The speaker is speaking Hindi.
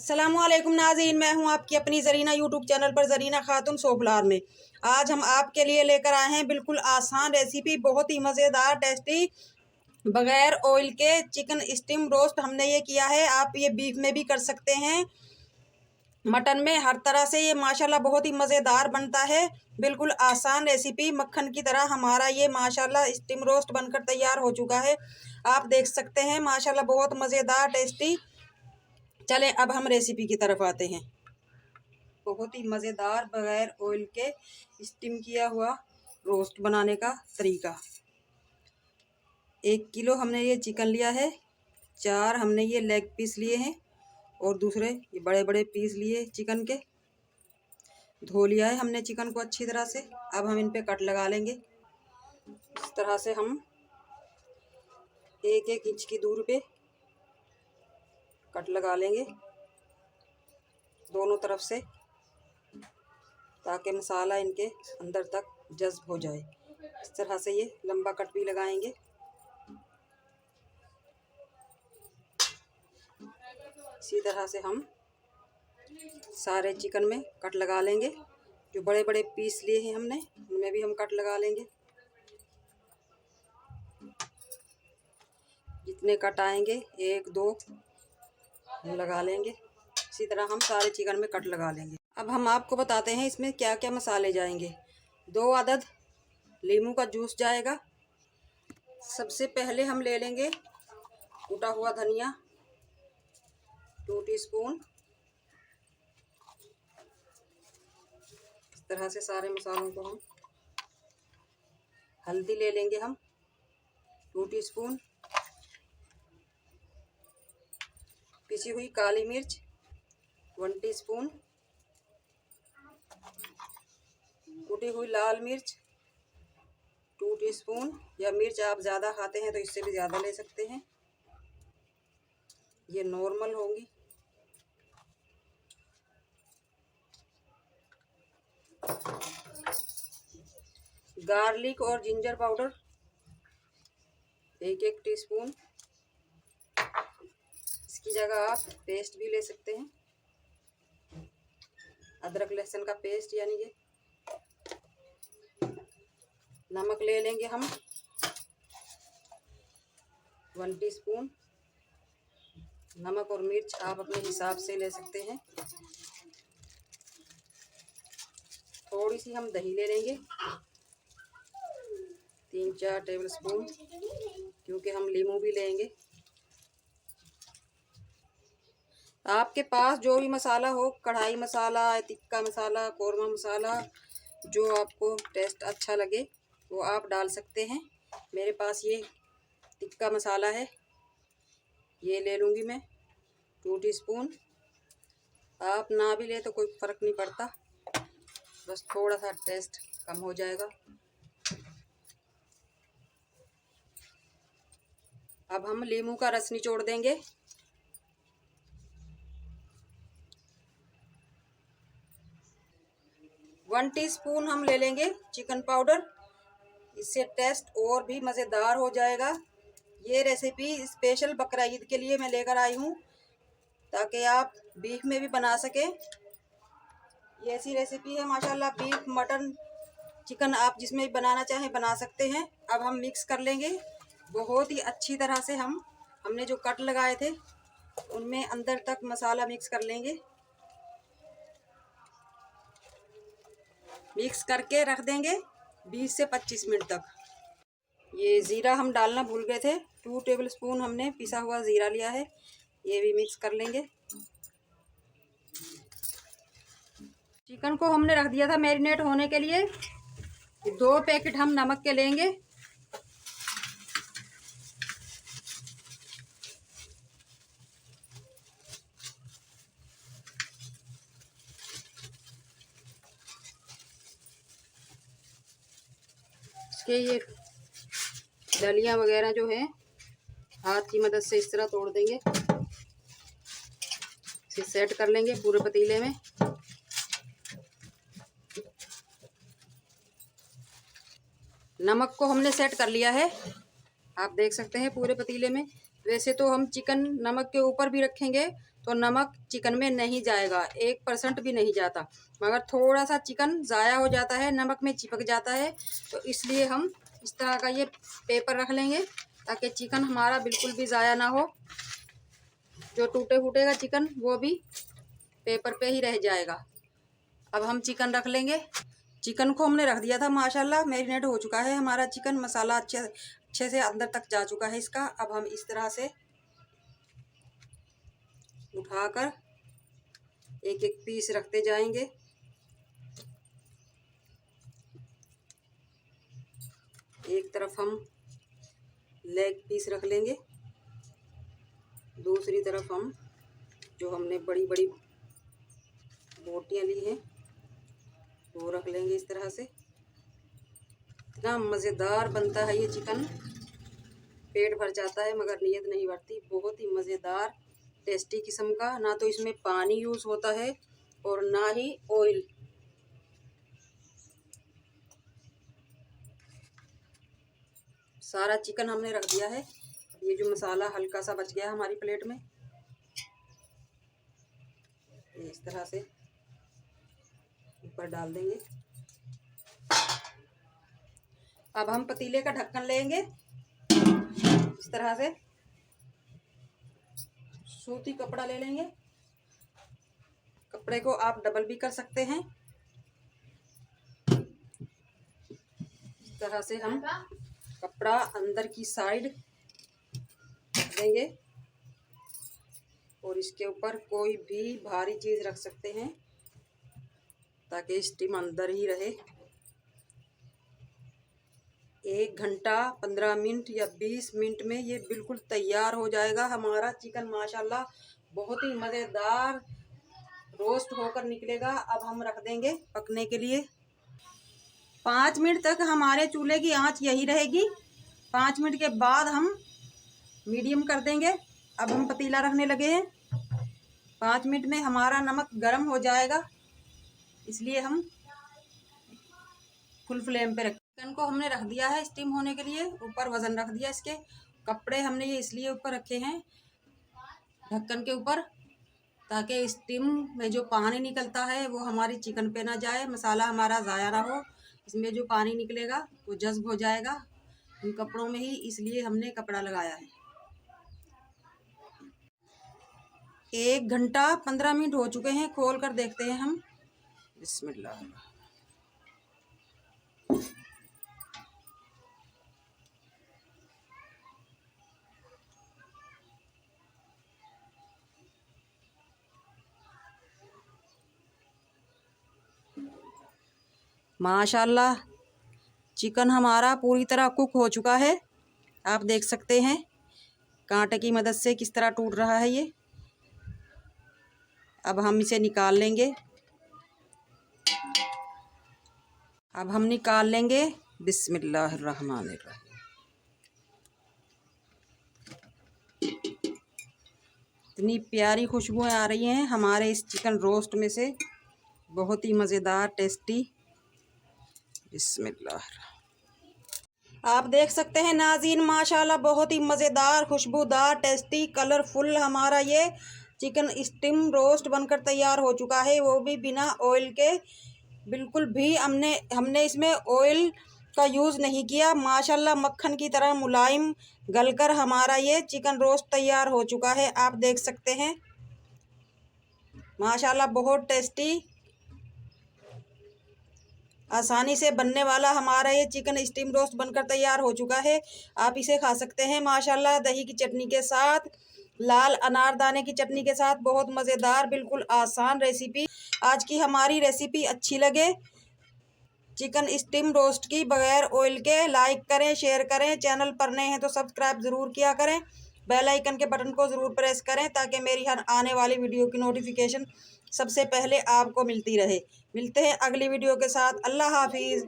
अस्सलामुअलैकुम नाज़रीन, मैं हूं आपकी अपनी ज़रीना यूट्यूब चैनल पर ज़रीना खातून सोफलार में। आज हम आपके लिए लेकर आए हैं बिल्कुल आसान रेसिपी, बहुत ही मज़ेदार टेस्टी बग़ैर ऑयल के चिकन स्टीम रोस्ट हमने ये किया है। आप ये बीफ में भी कर सकते हैं, मटन में, हर तरह से ये माशाल्लाह बहुत ही मज़ेदार बनता है। बिल्कुल आसान रेसिपी, मक्खन की तरह हमारा ये माशाल्लाह स्टीम रोस्ट बनकर तैयार हो चुका है। आप देख सकते हैं माशाल्लाह बहुत मज़ेदार टेस्टी। चले अब हम रेसिपी की तरफ आते हैं। बहुत ही मज़ेदार बगैर ऑयल के स्टीम किया हुआ रोस्ट बनाने का तरीका। 1 किलो हमने ये चिकन लिया है, 4 हमने ये लेग पीस लिए हैं और दूसरे ये बड़े बड़े पीस लिए चिकन के। धो लिया है हमने चिकन को अच्छी तरह से। अब हम इन पे कट लगा लेंगे। इस तरह से हम 1-1 इंच की दूरी पे कट लगा लेंगे दोनों तरफ से, ताकि मसाला इनके अंदर तक जज्ब हो जाए। इस तरह से ये लंबा कट भी लगाएंगे। इसी तरह से हम सारे चिकन में कट लगा लेंगे। जो बड़े बड़े पीस लिए हैं हमने, उनमें भी हम कट लगा लेंगे। जितने कट आएंगे 1-2 हम लगा लेंगे। इसी तरह हम सारे चिकन में कट लगा लेंगे। अब हम आपको बताते हैं इसमें क्या क्या मसाले जाएंगे। 2 अदद लीमू का जूस जाएगा। सबसे पहले हम ले लेंगे कूटा हुआ धनिया 2 टीस्पून। इस तरह से सारे मसालों को हम, हल्दी ले लेंगे हम 2 टीस्पून। पिसी हुई काली मिर्च 1 टीस्पून। कुटी हुई लाल मिर्च 2 टीस्पून। या मिर्च आप ज़्यादा खाते हैं तो इससे भी ज़्यादा ले सकते हैं, ये नॉर्मल होंगी। गार्लिक और जिंजर पाउडर 1-1 टीस्पून। इसकी जगह आप पेस्ट भी ले सकते हैं, अदरक लहसुन का पेस्ट यानी कि। नमक ले लेंगे हम 1 टीस्पून। नमक और मिर्च आप अपने हिसाब से ले सकते हैं। थोड़ी सी हम दही ले लेंगे 3-4 टेबलस्पून, क्योंकि हम लीमू भी लेंगे। आपके पास जो भी मसाला हो, कढ़ाई मसाला, टिक्का मसाला, कौरमा मसाला, जो आपको टेस्ट अच्छा लगे वो आप डाल सकते हैं। मेरे पास ये टिक्का मसाला है, ये ले लूँगी मैं 2 टीस्पून। आप ना भी ले तो कोई फ़र्क नहीं पड़ता, बस थोड़ा सा टेस्ट कम हो जाएगा। अब हम लीमू का रस निचोड़ देंगे। वन टीस्पून हम ले लेंगे चिकन पाउडर, इससे टेस्ट और भी मज़ेदार हो जाएगा। ये रेसिपी स्पेशल बकरा ईद के लिए मैं लेकर आई हूँ, ताकि आप बीफ में भी बना सकें। ये ऐसी रेसिपी है माशाल्लाह, बीफ, मटन, चिकन आप जिसमें भी बनाना चाहें बना सकते हैं। अब हम मिक्स कर लेंगे बहुत ही अच्छी तरह से। हमने जो कट लगाए थे उनमें अंदर तक मसाला मिक्स कर लेंगे। मिक्स करके रख देंगे 20 से 25 मिनट तक। ये ज़ीरा हम डालना भूल गए थे, 2 टेबलस्पून हमने पिसा हुआ ज़ीरा लिया है, ये भी मिक्स कर लेंगे। चिकन को हमने रख दिया था मैरिनेट होने के लिए। 2 पैकेट हम नमक के लेंगे। इसके ये डलियाँ वगैरह जो है हाथ की मदद से इस तरह तोड़ देंगे। इसे सेट कर लेंगे पूरे पतीले में। नमक को हमने सेट कर लिया है, आप देख सकते हैं पूरे पतीले में। वैसे तो हम चिकन नमक के ऊपर भी रखेंगे, तो नमक चिकन में नहीं जाएगा, 1% भी नहीं जाता। मगर थोड़ा सा चिकन ज़ाया हो जाता है, नमक में चिपक जाता है। तो इसलिए हम इस तरह का ये पेपर रख लेंगे ताकि चिकन हमारा बिल्कुल भी ज़ाया ना हो। जो टूटे फूटेगा चिकन वो भी पेपर पे ही रह जाएगा। अब हम चिकन रख लेंगे। चिकन को हमने रख दिया था, माशाल्लाह मैरिनेट हो चुका है हमारा चिकन। मसाला अच्छे से अंदर तक जा चुका है इसका। अब हम इस तरह से उठाकर एक एक पीस रखते जाएंगे। एक तरफ हम लेग पीस रख लेंगे, दूसरी तरफ हम जो हमने बड़ी बड़ी बोटियां ली हैं वो रख लेंगे इस तरह से। इतना मज़ेदार बनता है ये चिकन, पेट भर जाता है मगर नीयत नहीं भरती। बहुत ही मज़ेदार टेस्टी किस्म का। ना तो इसमें पानी यूज़ होता है और ना ही ऑयल। सारा चिकन हमने रख दिया है। ये जो मसाला हल्का सा बच गया हमारी प्लेट में, इस तरह से ऊपर डाल देंगे। अब हम पतीले का ढक्कन लेंगे, इस तरह से सूती कपड़ा ले लेंगे। कपड़े को आप डबल भी कर सकते हैं। इस तरह से हम कपड़ा अंदर की साइड देंगे और इसके ऊपर कोई भी भारी चीज़ रख सकते हैं ताकि स्टीम अंदर ही रहे। 1 घंटा 15 मिनट या 20 मिनट में ये बिल्कुल तैयार हो जाएगा हमारा चिकन। माशाल्लाह बहुत ही मज़ेदार रोस्ट होकर निकलेगा। अब हम रख देंगे पकने के लिए। 5 मिनट तक हमारे चूल्हे की आंच यही रहेगी। 5 मिनट के बाद हम मीडियम कर देंगे। अब हम पतीला रखने लगे हैं। 5 मिनट में हमारा नमक गर्म हो जाएगा, इसलिए हम फुल फ्लेम पे रखें। चिकन को हमने रख दिया है स्टीम होने के लिए। ऊपर वज़न रख दिया इसके। कपड़े हमने ये इसलिए ऊपर रखे हैं ढक्कन के ऊपर ताकि स्टीम में जो पानी निकलता है वो हमारी चिकन पे ना जाए, मसाला हमारा ज़ाया ना हो। इसमें जो पानी निकलेगा वो जज़्ब हो जाएगा इन कपड़ों में ही, इसलिए हमने कपड़ा लगाया है। 1 घंटा 15 मिनट हो चुके हैं। खोल कर देखते हैं हम। बिस्मिल्लाह। माशाल्लाह चिकन हमारा पूरी तरह कुक हो चुका है। आप देख सकते हैं कांटे की मदद से किस तरह टूट रहा है ये। अब हम इसे निकाल लेंगे। अब हम निकाल लेंगे। बिस्मिल्लाहिर्रहमानिर्रहीम। इतनी प्यारी खुशबुएं आ रही हैं हमारे इस चिकन रोस्ट में से, बहुत ही मज़ेदार टेस्टी। बिस्मिल्लाह। आप देख सकते हैं नाज़रीन, माशाल्लाह बहुत ही मज़ेदार, खुशबूदार, टेस्टी, कलरफुल हमारा ये चिकन स्टीम रोस्ट बनकर तैयार हो चुका है, वो भी बिना ऑयल के। बिल्कुल भी हमने इसमें ऑयल का यूज़ नहीं किया। माशाल्लाह मक्खन की तरह मुलायम गलकर हमारा ये चिकन रोस्ट तैयार हो चुका है। आप देख सकते हैं माशाल्लाह बहुत टेस्टी, आसानी से बनने वाला हमारा ये चिकन स्टीम रोस्ट बनकर तैयार हो चुका है। आप इसे खा सकते हैं माशाल्लाह दही की चटनी के साथ, लाल अनारदाने की चटनी के साथ। बहुत मज़ेदार, बिल्कुल आसान रेसिपी। आज की हमारी रेसिपी अच्छी लगे चिकन स्टीम रोस्ट की बगैर ऑयल के, लाइक करें, शेयर करें। चैनल पर नए हैं तो सब्सक्राइब ज़रूर किया करें। बेल आइकन के बटन को ज़रूर प्रेस करें ताकि मेरी हर आने वाली वीडियो की नोटिफिकेशन सबसे पहले आपको मिलती रहे। मिलते हैं अगली वीडियो के साथ। अल्लाह हाफिज़।